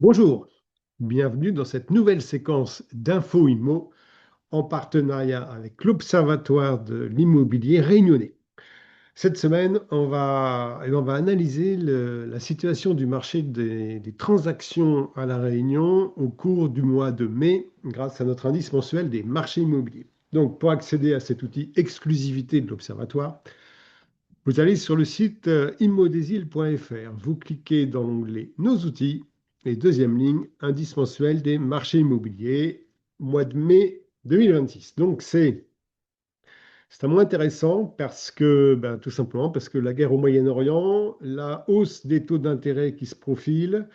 Bonjour, bienvenue dans cette nouvelle séquence d'Info Immo en partenariat avec l'Observatoire de l'immobilier réunionnais. Cette semaine, on va analyser la situation du marché des transactions à La Réunion au cours du mois de mai grâce à notre indice mensuel des marchés immobiliers. Donc, pour accéder à cet outil exclusivité de l'Observatoire, vous allez sur le site immodésil.fr. Vous cliquez dans l'onglet Nos outils et deuxième ligne, indice mensuel des marchés immobiliers, mois de mai 2026. Donc c'est un mois intéressant parce que, tout simplement parce que la guerre au Moyen-Orient, la hausse des taux d'intérêt qui se profile,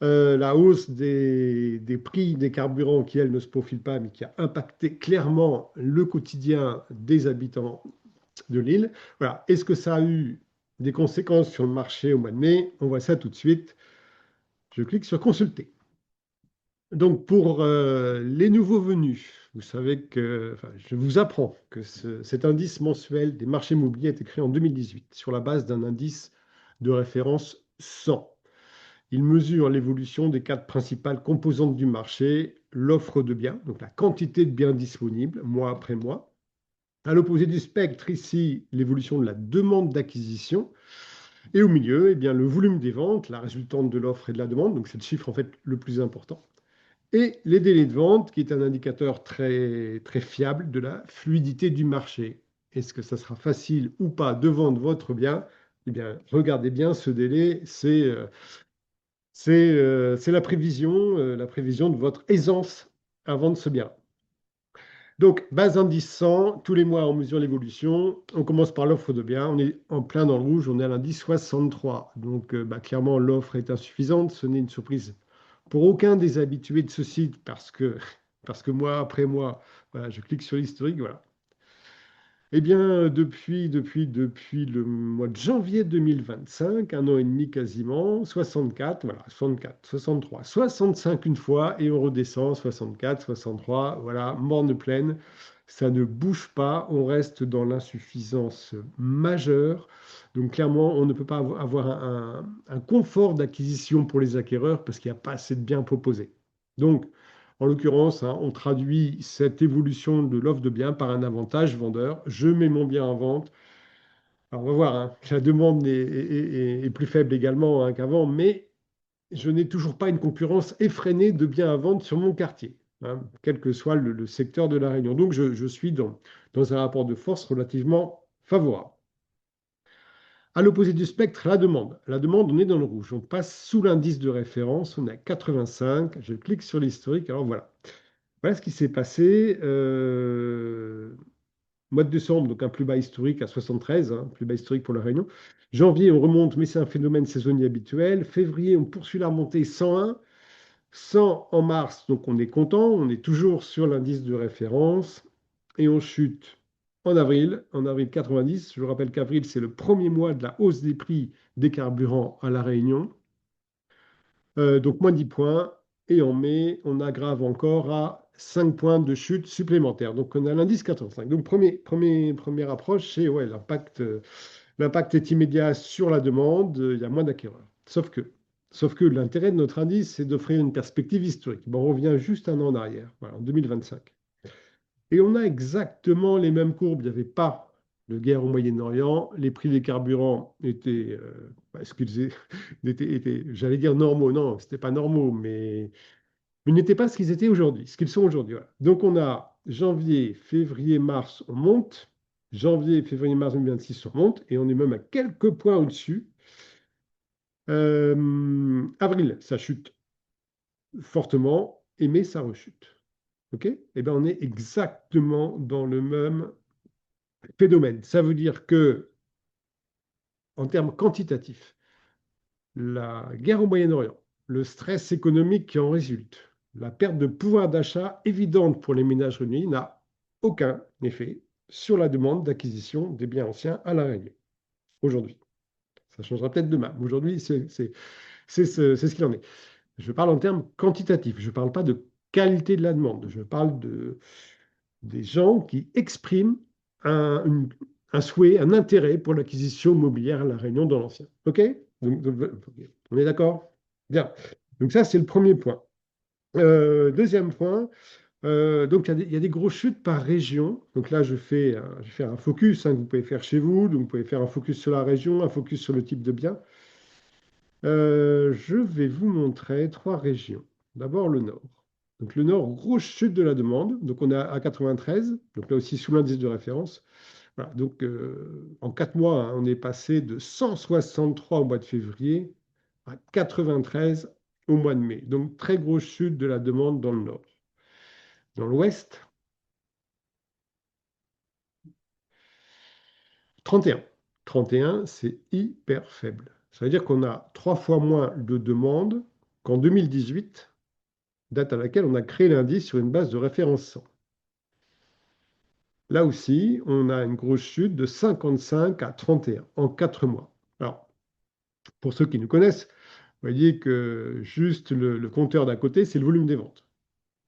la hausse des prix des carburants qui, elle, ne se profile pas, mais qui a impacté clairement le quotidien des habitants de l'île. Voilà. Est-ce que ça a eu des conséquences sur le marché au mois de mai? On voit ça tout de suite. Je clique sur Consulter. Donc, pour les nouveaux venus, vous savez que, enfin, je vous apprends que cet indice mensuel des marchés immobiliers a été créé en 2018 sur la base d'un indice de référence 100. Il mesure l'évolution des quatre principales composantes du marché, l'offre de biens, donc la quantité de biens disponibles mois après mois. À l'opposé du spectre, ici, l'évolution de la demande d'acquisition. Et au milieu, eh bien, le volume des ventes, la résultante de l'offre et de la demande, donc c'est le chiffre en fait le plus important. Et les délais de vente, qui est un indicateur très, très fiable de la fluidité du marché. Est-ce que ça sera facile ou pas de vendre votre bien? Eh bien, regardez bien ce délai, c'est la prévision de votre aisance à vendre ce bien. Donc, base indice 100, tous les mois, on mesure l'évolution. On commence par l'offre de biens. On est en plein dans le rouge, on est à l'indice 63. Donc, clairement, l'offre est insuffisante. Ce n'est une surprise pour aucun des habitués de ce site parce que mois après mois, voilà, je clique sur l'historique, voilà. Eh bien, depuis le mois de janvier 2025, un an et demi quasiment, 64, voilà, 64, 63, 65 une fois, et on redescend, 64, 63, voilà, morne pleine. Ça ne bouge pas, on reste dans l'insuffisance majeure. Donc clairement, on ne peut pas avoir un confort d'acquisition pour les acquéreurs parce qu'il n'y a pas assez de biens proposés. Donc, en l'occurrence, hein, on traduit cette évolution de l'offre de biens par un avantage vendeur. Je mets mon bien en vente. Alors, on va voir, hein, la demande est plus faible également, hein, qu'avant, mais je n'ai toujours pas une concurrence effrénée de biens à vendre sur mon quartier, hein, quel que soit le secteur de la Réunion. Donc, je suis dans un rapport de force relativement favorable. À l'opposé du spectre, la demande. La demande, on est dans le rouge. On passe sous l'indice de référence, on est à 85. Je clique sur l'historique. Alors voilà. Voilà ce qui s'est passé. Mois de décembre, donc un plus bas historique à 73, hein, plus bas historique pour la Réunion. Janvier, on remonte, mais c'est un phénomène saisonnier habituel. Février, on poursuit la remontée 101. 100 en mars, donc on est content, on est toujours sur l'indice de référence. Et on chute en avril 90. Je vous rappelle qu'avril, c'est le premier mois de la hausse des prix des carburants à La Réunion. Donc moins 10 points. Et en mai, on aggrave encore à 5 points de chute supplémentaires. Donc on a l'indice 85. Donc première approche, c'est ouais, l'impact est immédiat sur la demande, il y a moins d'acquéreurs. Sauf que l'intérêt de notre indice, c'est d'offrir une perspective historique. Bon, on revient juste un an en arrière, voilà, en 2025. Et on a exactement les mêmes courbes. Il n'y avait pas de guerre au Moyen-Orient. Les prix des carburants étaient, excusez, j'allais dire normaux. Non, ce n'était pas normaux, mais ils n'étaient pas ce qu'ils étaient aujourd'hui, ce qu'ils sont aujourd'hui. Voilà. Donc on a janvier, février, mars, on monte. Janvier, février, mars 2026, on monte. Et on est même à quelques points au-dessus. Avril, ça chute fortement. Et mai, ça rechute. OK? Eh bien, on est exactement dans le même phénomène. Ça veut dire que, en termes quantitatifs, la guerre au Moyen-Orient, le stress économique qui en résulte, la perte de pouvoir d'achat évidente pour les ménages réunis n'a aucun effet sur la demande d'acquisition des biens anciens à La Réunion, aujourd'hui. Ça changera peut-être demain, mais aujourd'hui, c'est ce qu'il en est. Je parle en termes quantitatifs, je ne parle pas de qualité de la demande, je parle des gens qui expriment un souhait, un intérêt pour l'acquisition immobilière à La Réunion dans l'ancien. OK? On est d'accord? Bien. Donc ça, c'est le premier point. Deuxième point, donc il y a des grosses chutes par région. Donc là, je fais un focus que vous pouvez faire chez vous. Donc vous pouvez faire un focus sur la région, un focus sur le type de bien. Je vais vous montrer trois régions. D'abord le nord. Donc le nord, grosse chute de la demande. Donc on est à 93, donc là aussi sous l'indice de référence. Voilà, donc en 4 mois, hein, on est passé de 163 au mois de février à 93 au mois de mai. Donc très grosse chute de la demande dans le nord. Dans l'ouest, 31. 31, c'est hyper faible. Ça veut dire qu'on a 3 fois moins de demandes qu'en 2018, date à laquelle on a créé l'indice sur une base de référence 100. Là aussi, on a une grosse chute de 55 à 31 en 4 mois. Alors, pour ceux qui nous connaissent, vous voyez que juste le compteur d'à côté, c'est le volume des ventes.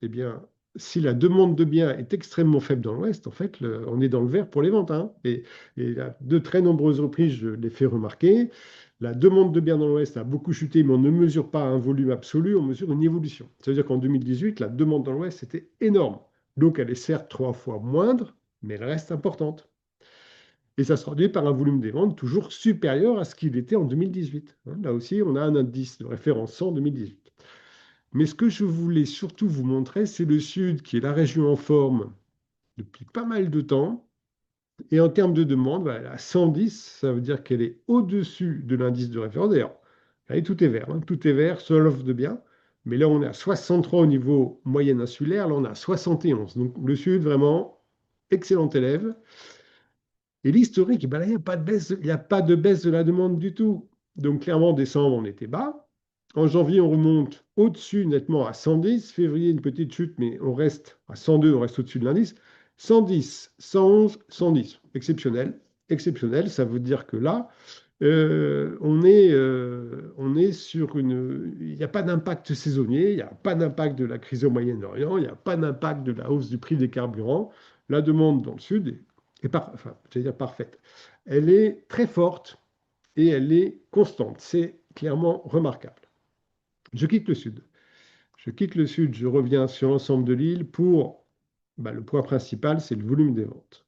Eh bien, si la demande de biens est extrêmement faible dans l'Ouest, en fait, on est dans le vert pour les ventes, hein. Et à de très nombreuses reprises, je l'ai fait remarquer, la demande de biens dans l'Ouest a beaucoup chuté, mais on ne mesure pas un volume absolu, on mesure une évolution. Ça veut dire qu'en 2018, la demande dans l'Ouest était énorme. Donc, elle est certes 3 fois moindre, mais elle reste importante. Et ça se traduit par un volume des ventes toujours supérieur à ce qu'il était en 2018, hein. Là aussi, on a un indice de référence 100 en 2018. Mais ce que je voulais surtout vous montrer, c'est le Sud, qui est la région en forme depuis pas mal de temps. Et en termes de demande, bah, elle a 110, ça veut dire qu'elle est au-dessus de l'indice de référence. D'ailleurs, allez, tout est vert, hein, tout est vert, seule offre de bien. Mais là, on est à 63 au niveau moyenne insulaire, là, on est à 71. Donc, le Sud, vraiment, excellent élève. Et l'historique, eh ben là, il n'y a pas de baisse, il y a pas de baisse de la demande du tout. Donc, clairement, en décembre, on était bas. En janvier, on remonte au-dessus nettement à 110. Février, une petite chute, mais on reste à 102, on reste au-dessus de l'indice. 110, 111, 110. Exceptionnel. Exceptionnel, ça veut dire que là, on est sur une. Il n'y a pas d'impact saisonnier, il n'y a pas d'impact de la crise au Moyen-Orient, il n'y a pas d'impact de la hausse du prix des carburants. La demande dans le Sud enfin, j'allais dire parfaite. Elle est très forte et elle est constante. C'est clairement remarquable. Je quitte le Sud. Je quitte le Sud, je reviens sur l'ensemble de l'île pour le point principal, c'est le volume des ventes.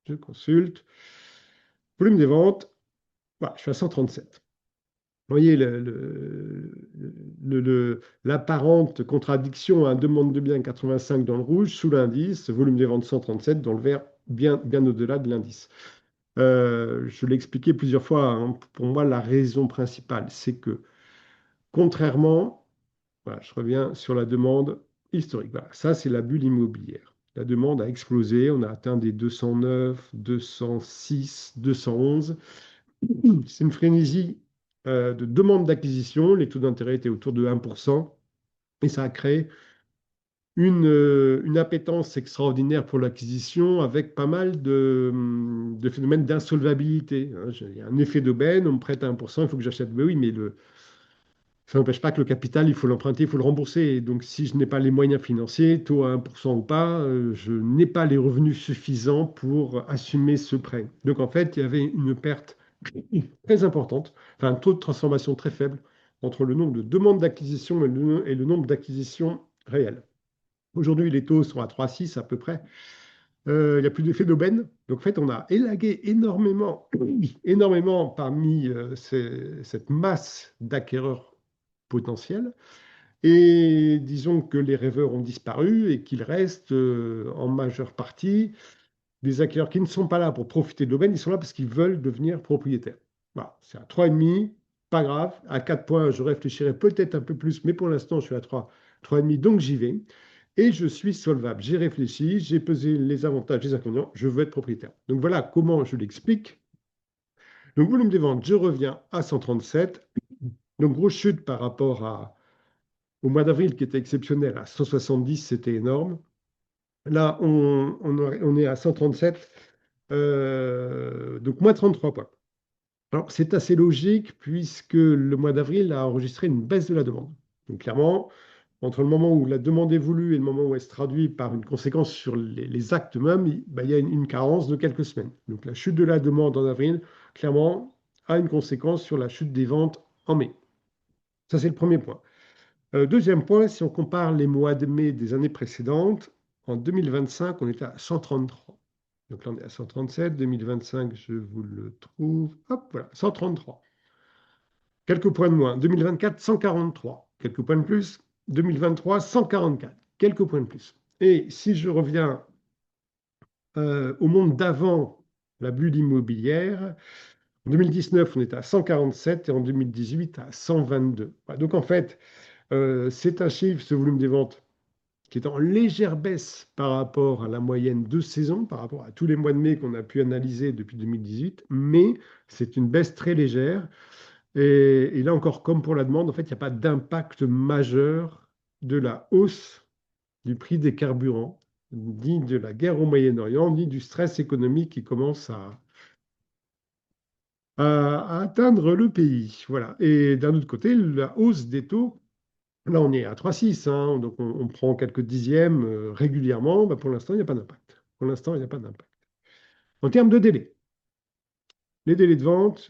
Je consulte. Volume des ventes, voilà, je suis à 137. Vous voyez l'apparente contradiction à demande de bien 85 dans le rouge, sous l'indice, volume des ventes 137 dans le vert, bien, bien au-delà de l'indice. Je l'ai expliqué plusieurs fois, hein, pour moi, la raison principale, c'est que contrairement, voilà, je reviens sur la demande historique. Voilà, ça, c'est la bulle immobilière. La demande a explosé, on a atteint des 209, 206, 211. C'est une frénésie de demande d'acquisition. Les taux d'intérêt étaient autour de 1%. Et ça a créé une appétence extraordinaire pour l'acquisition avec pas mal de phénomènes d'insolvabilité, hein. Il y a un effet d'aubaine, on me prête à 1%, il faut que j'achète. Mais oui, mais ça n'empêche pas que le capital, il faut l'emprunter, il faut le rembourser. Et donc, si je n'ai pas les moyens financiers, taux à 1% ou pas, je n'ai pas les revenus suffisants pour assumer ce prêt. Donc, en fait, il y avait une perte très importante, enfin un taux de transformation très faible entre le nombre de demandes d'acquisition et le nombre d'acquisitions réelles. Aujourd'hui, les taux sont à 3,6 à peu près. Il n'y a plus d'effet d'aubaine. Donc, en fait, on a élagué énormément, énormément parmi cette masse d'acquéreurs potentiels. Et disons que les rêveurs ont disparu et qu'il reste en majeure partie des acquéreurs qui ne sont pas là pour profiter de l'aubaine, ils sont là parce qu'ils veulent devenir propriétaires. Voilà, c'est à 3,5, pas grave. À 4 points, je réfléchirai peut-être un peu plus, mais pour l'instant, je suis à 3, 3,5, donc j'y vais. Et je suis solvable. J'ai réfléchi, j'ai pesé les avantages, les inconvénients, je veux être propriétaire. Donc voilà comment je l'explique. Donc volume des ventes, je reviens à 137. Donc grosse chute par rapport au mois d'avril qui était exceptionnel. À 170, c'était énorme. Là, on est à 137, donc moins 33 points. Alors, c'est assez logique puisque le mois d'avril a enregistré une baisse de la demande. Donc, clairement, entre le moment où la demande est voulue et le moment où elle se traduit par une conséquence sur les actes même, il y a une carence de quelques semaines. Donc, la chute de la demande en avril, clairement, a une conséquence sur la chute des ventes en mai. Ça, c'est le premier point. Deuxième point, si on compare les mois de mai des années précédentes, en 2025, on était à 133. Donc là, on est à 137. 2025, je vous le trouve. Hop, voilà, 133. Quelques points de moins. 2024, 143. Quelques points de plus. 2023, 144. Quelques points de plus. Et si je reviens au monde d'avant la bulle immobilière, en 2019, on était à 147 et en 2018 à 122. Voilà, donc en fait, c'est un chiffre, ce volume des ventes, qui est en légère baisse par rapport à la moyenne de saison, par rapport à tous les mois de mai qu'on a pu analyser depuis 2018, mais c'est une baisse très légère. Et là encore, comme pour la demande, en fait, il n'y a pas d'impact majeur de la hausse du prix des carburants, ni de la guerre au Moyen-Orient, ni du stress économique qui commence à atteindre le pays. Voilà. Et d'un autre côté, la hausse des taux, là on est à 3,6, hein, donc on prend quelques dixièmes régulièrement. Bah, pour l'instant, il n'y a pas d'impact. Pour l'instant, il n'y a pas d'impact. En termes de délai, les délais de vente,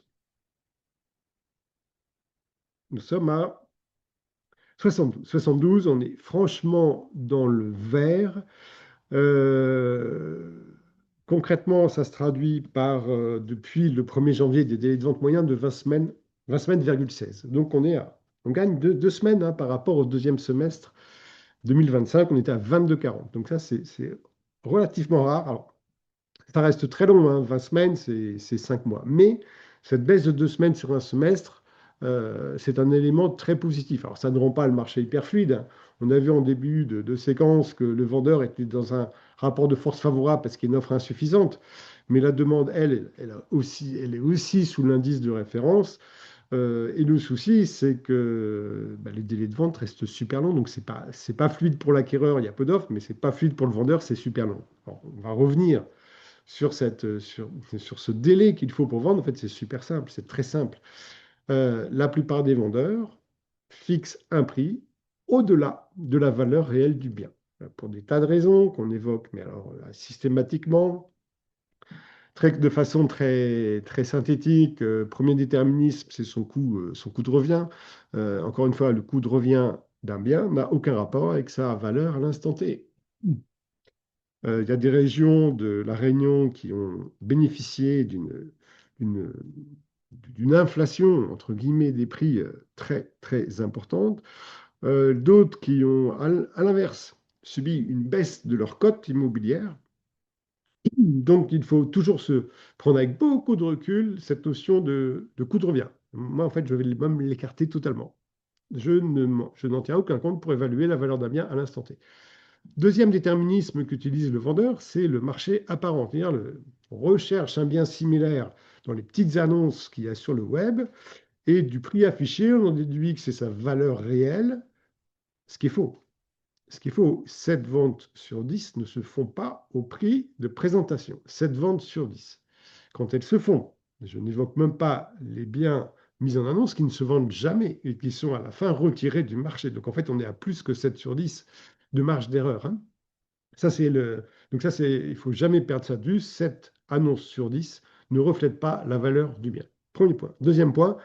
nous sommes à 72. 72, on est franchement dans le vert. Euh, Concrètement, ça se traduit par, depuis le 1er janvier, des délais de vente moyens de 20 semaines, 16. Donc on gagne 2 semaines, hein, par rapport au deuxième semestre 2025, on était à 22,40. Donc ça, c'est relativement rare. Alors, ça reste très long, hein, 20 semaines, c'est 5 mois. Mais cette baisse de 2 semaines sur un semestre, c'est un élément très positif. Alors, ça ne rend pas le marché hyper fluide, hein. On a vu en début de séquence que le vendeur était dans un rapport de force favorable parce qu'il y a une offre insuffisante. Mais la demande, elle est aussi sous l'indice de référence. Et le souci, c'est que bah, les délais de vente restent super longs. Donc, c'est pas fluide pour l'acquéreur, il y a peu d'offres, mais c'est pas fluide pour le vendeur, c'est super long. Alors, on va revenir sur ce délai qu'il faut pour vendre. En fait, c'est super simple, c'est très simple. La plupart des vendeurs fixent un prix au-delà de la valeur réelle du bien. Pour des tas de raisons qu'on évoque, mais alors là, systématiquement, de façon très, très synthétique, premier déterminisme, c'est son coût de revient. Encore une fois, le coût de revient d'un bien n'a aucun rapport avec sa valeur à l'instant T. Il y a des régions de la Réunion qui ont bénéficié d'une, d'une inflation, entre guillemets, des prix très, très importante. D'autres qui ont, à l'inverse, subi une baisse de leur cote immobilière. Donc, il faut toujours se prendre avec beaucoup de recul cette notion de coût de revient. Moi, en fait, je vais même l'écarter totalement. Je n'en tiens aucun compte pour évaluer la valeur d'un bien à l'instant T. Deuxième déterminisme qu'utilise le vendeur, c'est le marché apparent. C'est-à-dire, on recherche un bien similaire dans les petites annonces qu'il y a sur le web et du prix affiché, on en déduit que c'est sa valeur réelle, ce qui est faux. Ce qu'il faut, 7 ventes sur 10 ne se font pas au prix de présentation. 7 ventes sur 10. Quand elles se font, je n'évoque même pas les biens mis en annonce qui ne se vendent jamais et qui sont à la fin retirés du marché. Donc en fait, on est à plus que 7 sur 10 de marge d'erreur, hein. Ça, c'est le... Donc ça, il ne faut jamais perdre ça de vue. 7 annonces sur 10 ne reflètent pas la valeur du bien. Premier point. Deuxième point,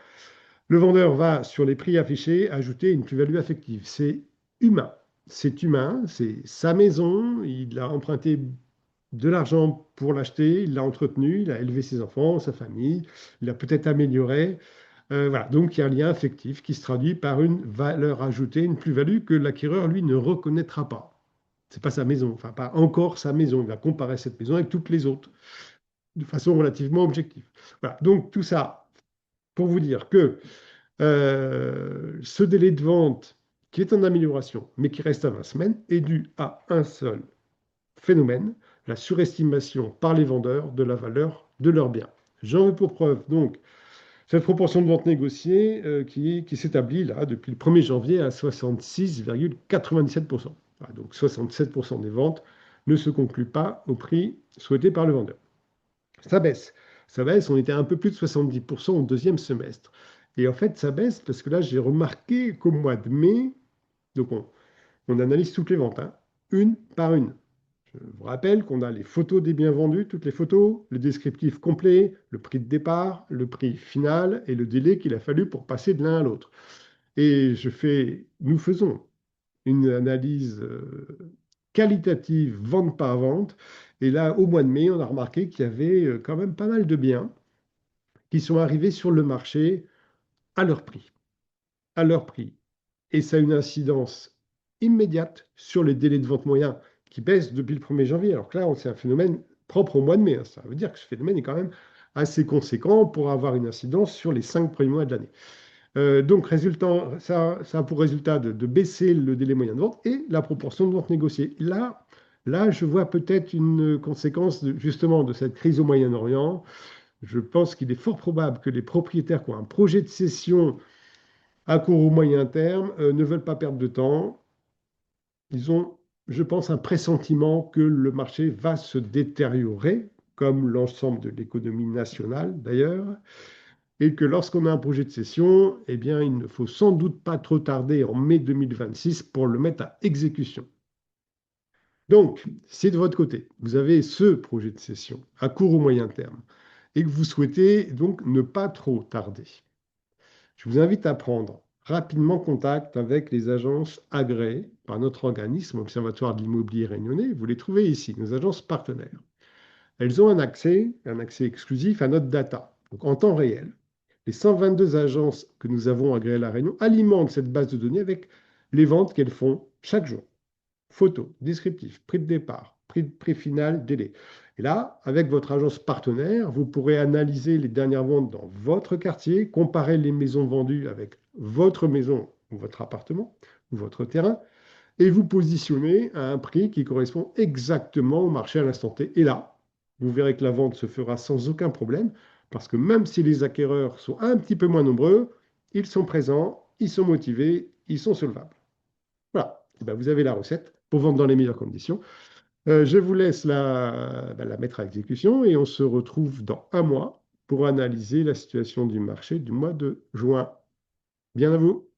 le vendeur va, sur les prix affichés, ajouter une plus-value affective. C'est humain. C'est humain, c'est sa maison, il a emprunté de l'argent pour l'acheter, il l'a entretenu, il a élevé ses enfants, sa famille, il a peut-être amélioré. Voilà. Donc il y a un lien affectif qui se traduit par une valeur ajoutée, une plus-value que l'acquéreur, lui, ne reconnaîtra pas. C'est pas sa maison, enfin pas encore sa maison. Il va comparer cette maison avec toutes les autres de façon relativement objective. Voilà. Donc tout ça pour vous dire que ce délai de vente qui est en amélioration, mais qui reste à 20 semaines, est dû à un seul phénomène, la surestimation par les vendeurs de la valeur de leurs biens. J'en veux pour preuve donc cette proportion de ventes négociées qui s'établit là depuis le 1er janvier à 66,97%. Voilà, donc 67% des ventes ne se concluent pas au prix souhaité par le vendeur. Ça baisse. Ça baisse, on était à un peu plus de 70% au deuxième semestre. Et en fait, ça baisse parce que là, j'ai remarqué qu'au mois de mai, donc on analyse toutes les ventes, hein, une par une. Je vous rappelle qu'on a les photos des biens vendus, toutes les photos, le descriptif complet, le prix de départ, le prix final et le délai qu'il a fallu pour passer de l'un à l'autre. Et nous faisons une analyse qualitative vente par vente. Et là, au mois de mai, on a remarqué qu'il y avait quand même pas mal de biens qui sont arrivés sur le marché à leur prix. À leur prix. Et ça a une incidence immédiate sur les délais de vente moyens qui baissent depuis le 1er janvier. Alors que là, c'est un phénomène propre au mois de mai, hein. Ça veut dire que ce phénomène est quand même assez conséquent pour avoir une incidence sur les 5 premiers mois de l'année. Donc, résultant, ça a pour résultat de baisser le délai moyen de vente et la proportion de ventes négociées. Là, je vois peut-être une conséquence justement de cette crise au Moyen-Orient. Je pense qu'il est fort probable que les propriétaires qui ont un projet de cession à court ou moyen terme ne veulent pas perdre de temps. Ils ont, je pense, un pressentiment que le marché va se détériorer, comme l'ensemble de l'économie nationale d'ailleurs, et que lorsqu'on a un projet de cession, eh bien, il ne faut sans doute pas trop tarder en mai 2026 pour le mettre à exécution. Donc, si de votre côté, vous avez ce projet de cession à court ou moyen terme et que vous souhaitez donc ne pas trop tarder, je vous invite à prendre rapidement contact avec les agences agréées par notre organisme, Observatoire de l'immobilier réunionnais. Vous les trouvez ici, nos agences partenaires. Elles ont un accès exclusif à notre data, donc en temps réel. Les 122 agences que nous avons agréées à La Réunion alimentent cette base de données avec les ventes qu'elles font chaque jour. Photos, descriptifs, prix de départ, prix final, délai. Et là, avec votre agence partenaire, vous pourrez analyser les dernières ventes dans votre quartier, comparer les maisons vendues avec votre maison ou votre appartement ou votre terrain, et vous positionner à un prix qui correspond exactement au marché à l'instant T. Et là, vous verrez que la vente se fera sans aucun problème, parce que même si les acquéreurs sont un petit peu moins nombreux, ils sont présents, ils sont motivés, ils sont solvables. Voilà, et ben, vous avez la recette pour vendre dans les meilleures conditions. Je vous laisse la mettre à exécution et on se retrouve dans un mois pour analyser la situation du marché du mois de juin. Bien à vous.